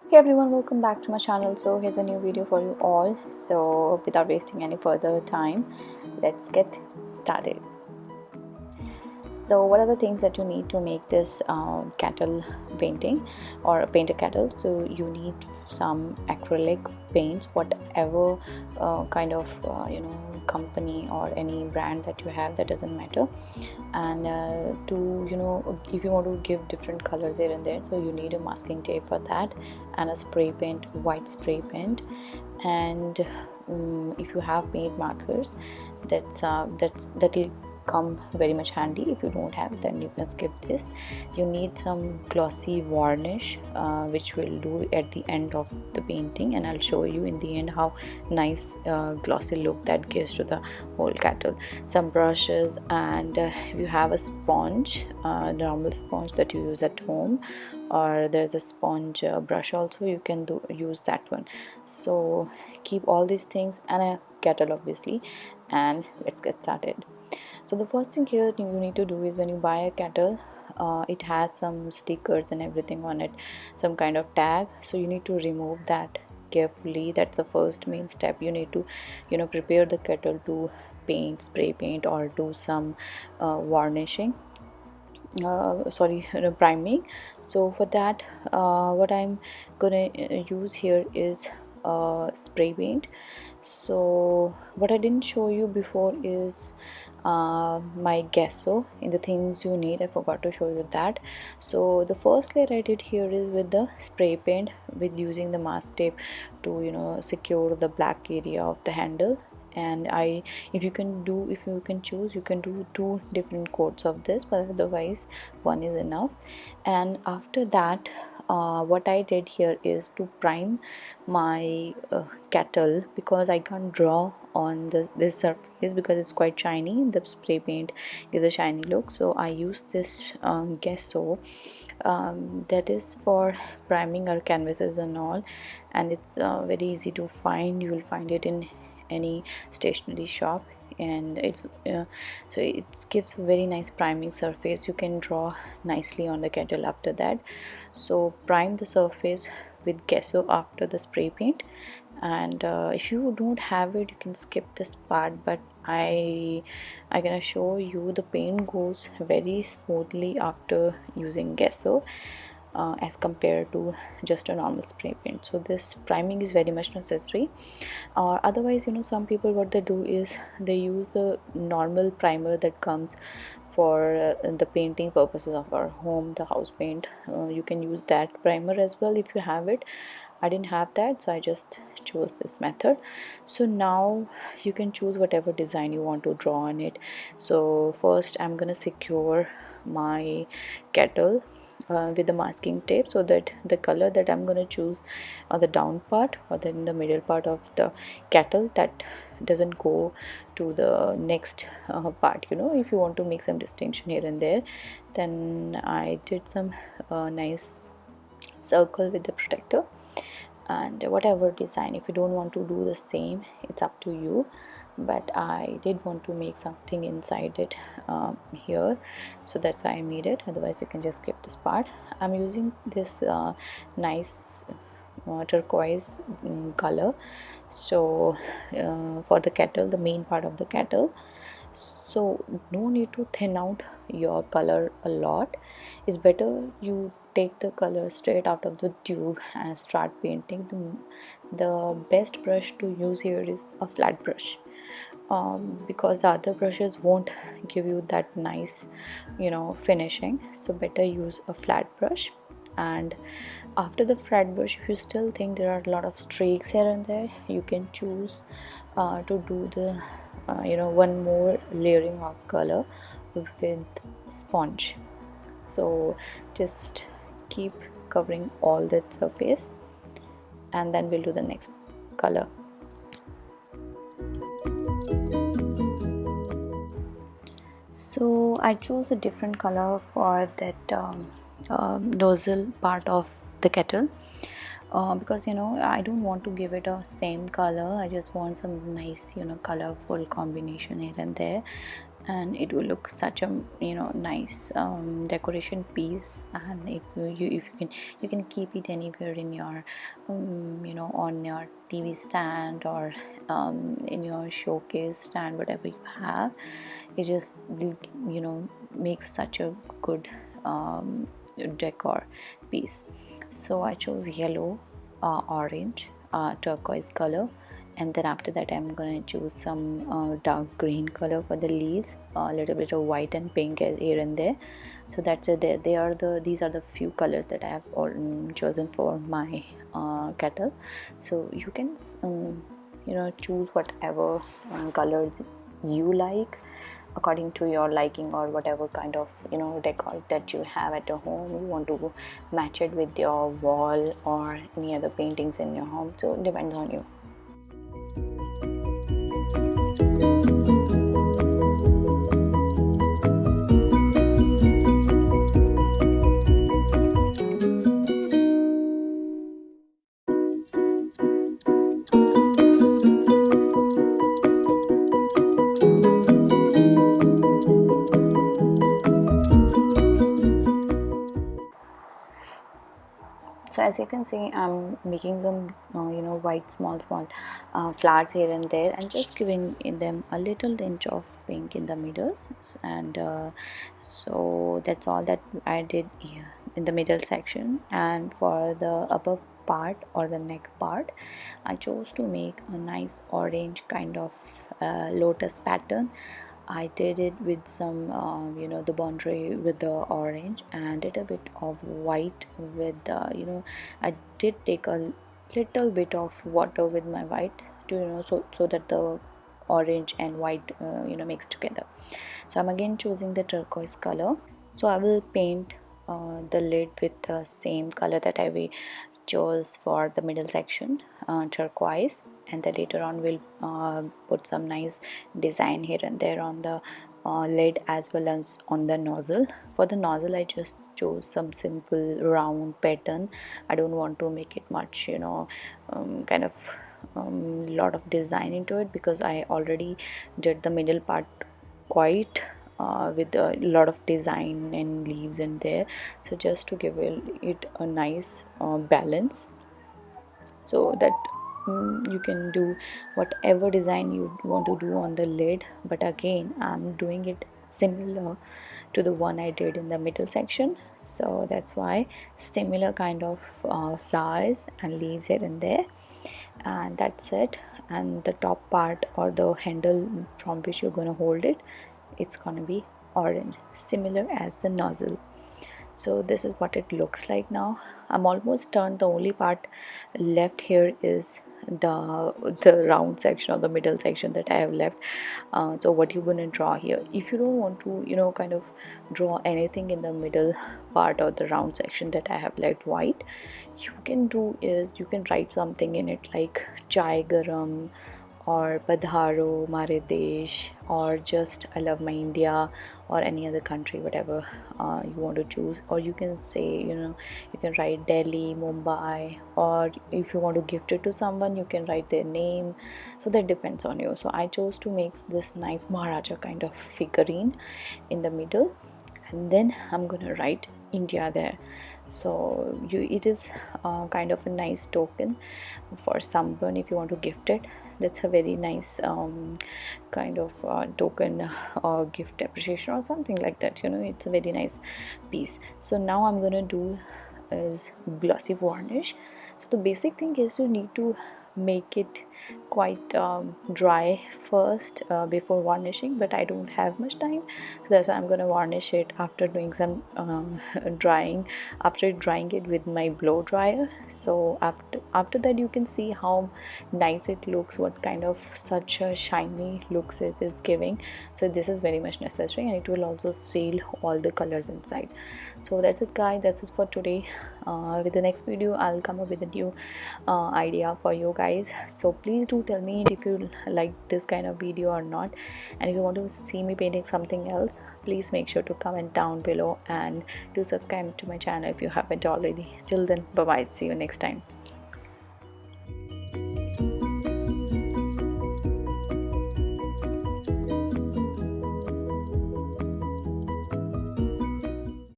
Hey everyone, welcome back to my channel. So here's a new video for you all. So without wasting any further time, let's get started. So what are the things that you need to make this kettle painting or paint a kettle? So you need some acrylic paints, whatever kind of company or any brand that you have, that doesn't matter. And to if you want to give different colors here and there, so you need a masking tape for that, and a spray paint, white spray paint. And if you have paint markers, that'll come very much handy. If you don't have, then you can skip this. You need some glossy varnish, which we'll do at the end of the painting, and I'll show you in the end how nice glossy look that gives to the whole kettle. Some brushes, and if you have a sponge, normal sponge that you use at home, or there's a sponge brush also, you can use that one. So keep all these things and a kettle obviously, and let's get started. So the first thing here you need to do is, when you buy a kettle, it has some stickers and everything on it, some kind of tag, so you need to remove that carefully. That's the first main step. You need to prepare the kettle to paint, spray paint, or do some varnishing, priming. So for that, what I'm gonna use here is spray paint. So what I didn't show you before is my gesso. In the things you need, I forgot to show you that. So the first layer I did here is with the spray paint, with using the mask tape to secure the black area of the handle. And if you can choose, you can do 2 different coats of this, but otherwise one is enough. And after that, what I did here is to prime my kettle, because I can't draw on this surface because it's quite shiny. The spray paint gives a shiny look, so I use this gesso, that is for priming our canvases and all. And it's very easy to find. You will find it in any stationery shop, and it's so it gives a very nice priming surface. You can draw nicely on the kettle after that. So prime the surface with gesso after the spray paint. And if you don't have it, you can skip this part, but I gonna show you the paint goes very smoothly after using gesso, as compared to just a normal spray paint. So this priming is very much necessary. Otherwise, some people, what they do is they use the normal primer that comes for the painting purposes of our home, the house paint. You can use that primer as well if you have it. I didn't have that, so I just chose this method. So now you can choose whatever design you want to draw on it. So first I'm gonna secure my kettle with the masking tape, so that the color that I'm going to choose on the down part or then the middle part of the kettle, that doesn't go to the next part. If you want to make some distinction here and there, then I did some nice circle with the protector. And whatever design, if you don't want to do the same, it's up to you, but I did want to make something inside it here, so that's why I made it. Otherwise you can just skip this part. I'm using this nice turquoise color, so for the kettle, the main part of the kettle. So no need to thin out your color a lot. It's better you take the color straight out of the tube and start painting. The best brush to use here is a flat brush, because the other brushes won't give you that nice finishing. So better use a flat brush. And after the flat brush, if you still think there are a lot of streaks here and there, you can choose to do the one more layering of color with sponge. So just keep covering all that surface, and then we'll do the next color. So I chose a different color for that nozzle part of the kettle, because I don't want to give it a same color. I just want some nice colorful combination here and there. and it will look such a nice decoration piece. And if you can keep it anywhere in your on your TV stand, or in your showcase stand, whatever you have. It just makes such a good decor piece. So I chose yellow, orange, turquoise color, and then after that I'm gonna choose some dark green color for the leaves, a little bit of white and pink here and there. So that's it. These are the few colors that I have chosen for my kettle. So you can choose whatever colors you like according to your liking, or whatever kind of decor that you have at your home. You want to match it with your wall or any other paintings in your home, so it depends on you. So as you can see, I'm making some white small flowers here and there, and just giving in them a little tinge of pink in the middle. And so that's all that I did here in the middle section. And for the upper part, or the neck part, I chose to make a nice orange kind of lotus pattern. I did it with some the boundary with the orange, and did a bit of white with I did take a little bit of water with my white to so that the orange and white mix together. So I'm again choosing the turquoise color. So I will paint the lid with the same color that I chose for the middle section, turquoise. And then later on we'll put some nice design here and there on the lid as well as on the nozzle. For the nozzle I just chose some simple round pattern. I don't want to make it much kind of lot of design into it, because I already did the middle part quite with a lot of design and leaves in there. So just to give it a nice balance, so that you can do whatever design you want to do on the lid. But again, I'm doing it similar to the one I did in the middle section, so that's why similar kind of flowers and leaves here and there, and that's it. And the top part, or the handle from which you're going to hold it, it's going to be orange, similar as the nozzle. So this is what it looks like now. I'm almost done. The only part left here is the round section, or the middle section, that I have left. So what you're gonna draw here, if you don't want to kind of draw anything in the middle part or the round section that I have left white, you can do is you can write something in it, like chai garam, or Padharo Mare Desh, or just I love my India, or any other country, whatever you want to choose. Or you can say, you can write Delhi, Mumbai, or if you want to gift it to someone, you can write their name. So that depends on you. So I chose to make this nice Maharaja kind of figurine in the middle, and then I'm gonna write India there. So it is kind of a nice token for someone if you want to gift it. That's a very nice kind of token or gift appreciation or something like that. It's a very nice piece. So now I'm gonna do is glossy varnish. So the basic thing is you need to make it quite dry first before varnishing, but I don't have much time, so that's why I'm going to varnish it after doing some drying, after drying it with my blow dryer. So after that you can see how nice it looks, what kind of such a shiny looks it is giving. So this is very much necessary, and it will also seal all the colors inside. So that's it guys, that's it for today. With the next video I'll come up with a new idea for you guys. So please do tell me if you like this kind of video or not, and if you want to see me painting something else, please make sure to comment down below, and do subscribe to my channel if you haven't already. Till then, bye bye, see you next time.